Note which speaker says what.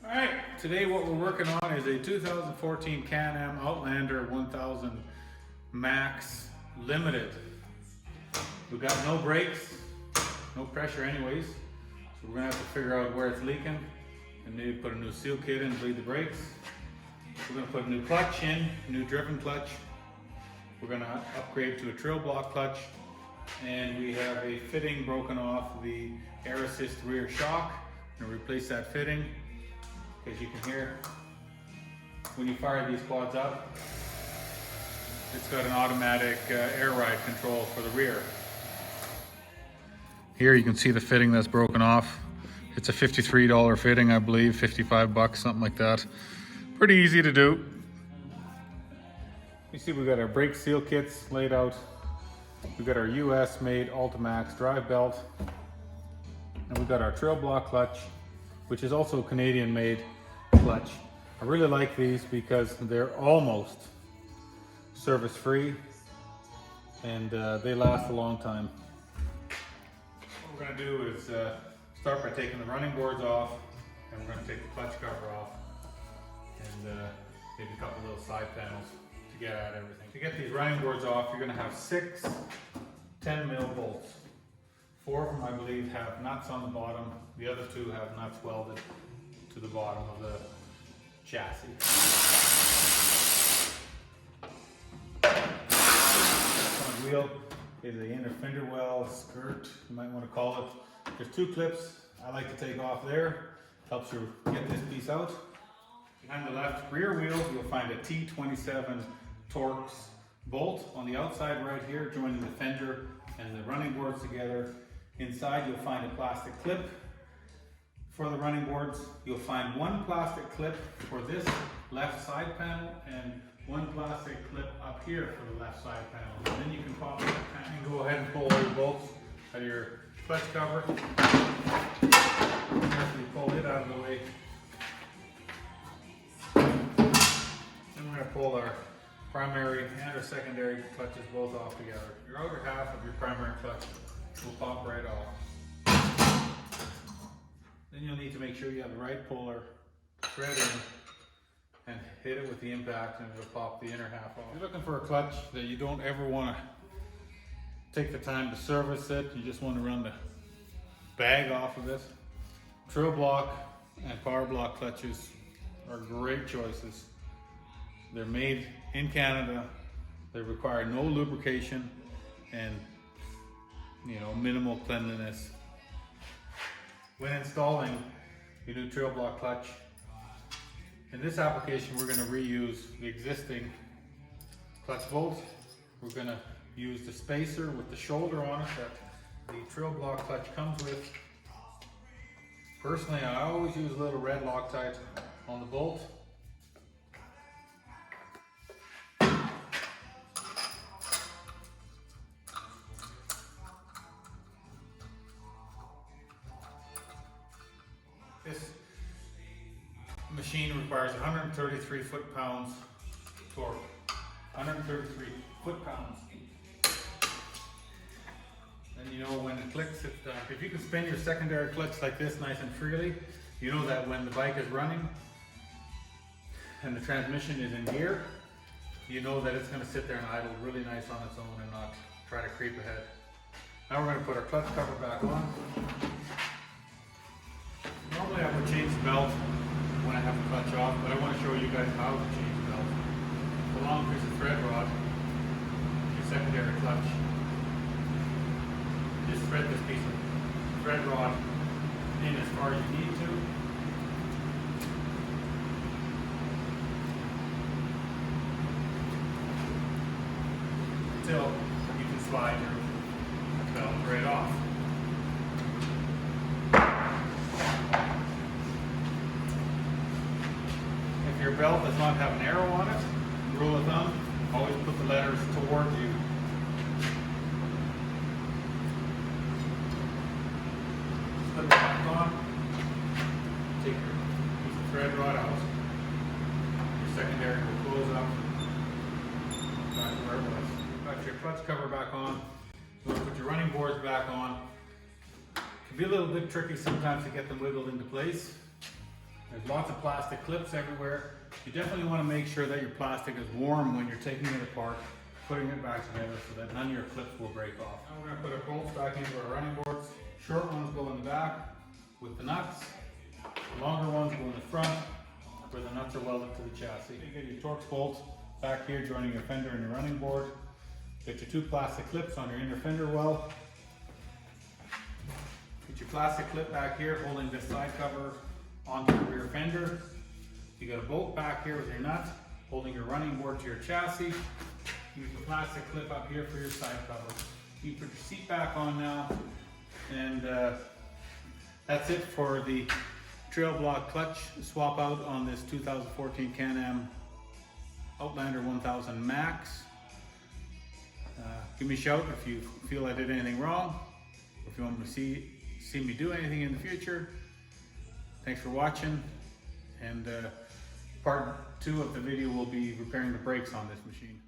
Speaker 1: Alright, today what we're working on is a 2014 Can-Am Outlander 1000 Max Limited. We've got no brakes, no pressure anyways, so we're going to have to figure out where it's leaking and maybe put a new seal kit in, bleed the brakes. We're going to put a new clutch in, new drivin clutch. We're going to upgrade to a trail block clutch, and we have a fitting broken off the air assist rear shock. I'm going to replace that fitting. As you can hear, when you fire these quads up, it's got an automatic air ride control for the rear. Here you can see the fitting that's broken off. It's a $53 fitting, I believe, 55 bucks, something like that. Pretty easy to do. You see we've got our brake seal kits laid out. We've got our US made Ultimax drive belt. And we've got our trail block clutch, which is also Canadian made clutch. I really like these because they're almost service free and they last a long time. What we're going to do is start by taking the running boards off, and we're going to take the clutch cover off and maybe a couple little side panels to get at everything. To get these running boards off, you're going to have 6 10mm bolts. 4 of them, I believe, have nuts on the bottom. The other 2 have nuts welded to the bottom of the chassis. Front wheel is the inner fender well, skirt, you might want to call it. There's 2 clips I like to take off there. Helps you get this piece out. Behind the left rear wheel, you'll find a T27 Torx bolt on the outside right here, joining the fender and the running boards together. Inside you'll find a plastic clip for the running boards. You'll find 1 plastic clip for this left side panel and 1 plastic clip up here for the left side panel. And then you can pop it and go ahead and pull all your bolts out of your clutch cover. Carefully pull it out of the way. Then we're going to pull our primary and our secondary clutches both off together. Your outer half of your primary clutch will pop right off. Then you'll need to make sure you have the right puller, thread in, and hit it with the impact, and it'll pop the inner half off. If you're looking for a clutch that you don't ever want to take the time to service it, you just want to run the bag off of this, trail block and power block clutches are great choices. They're made in Canada, they require no lubrication and minimal cleanliness. When installing your new trail block clutch, in this application we're going to reuse the existing clutch bolts. We're going to use the spacer with the shoulder on it that the trail block clutch comes with. Personally, I always use a little red Loctite on the bolt. This machine requires 133 foot-pounds torque. 133 foot-pounds. And you know when it clicks, if you can spin your secondary clutch like this nice and freely, you know that when the bike is running and the transmission is in gear, you know that it's going to sit there and idle really nice on its own and not try to creep ahead. Now we're going to put our clutch cover back on. Normally I would change the belt when I have the clutch off, but I want to show you guys how to change the belt. The long piece of thread rod, your secondary clutch. Just thread this piece of thread rod in as far as you need to. Until you can slide your belt right off. If your belt does not have an arrow on it, rule of thumb, always put the letters towards you. Put it back on. Take your piece of thread rod out. Your secondary will close up. Back to where it was. Got your clutch cover back on. You want to put your running boards back on. It can be a little bit tricky sometimes to get them wiggled into place. There's lots of plastic clips everywhere. You definitely want to make sure that your plastic is warm when you're taking it apart, putting it back together so that none of your clips will break off. Now we're going to put our bolts back into our running boards. Short ones go in the back with the nuts. Longer ones go in the front where the nuts are welded to the chassis. You get your Torx bolts back here joining your fender and your running board. Get your 2 plastic clips on your inner fender well. Get your plastic clip back here holding this side cover onto the rear fender. You got a bolt back here with your nut holding your running board to your chassis. Use the plastic clip up here for your side cover. You put your seat back on now, and that's it for the trail block clutch swap out on this 2014 Can-Am Outlander 1000 Max. Give me a shout if you feel I did anything wrong, or if you want me to see me do anything in the future. Thanks for watching, and part 2 of the video will be repairing the brakes on this machine.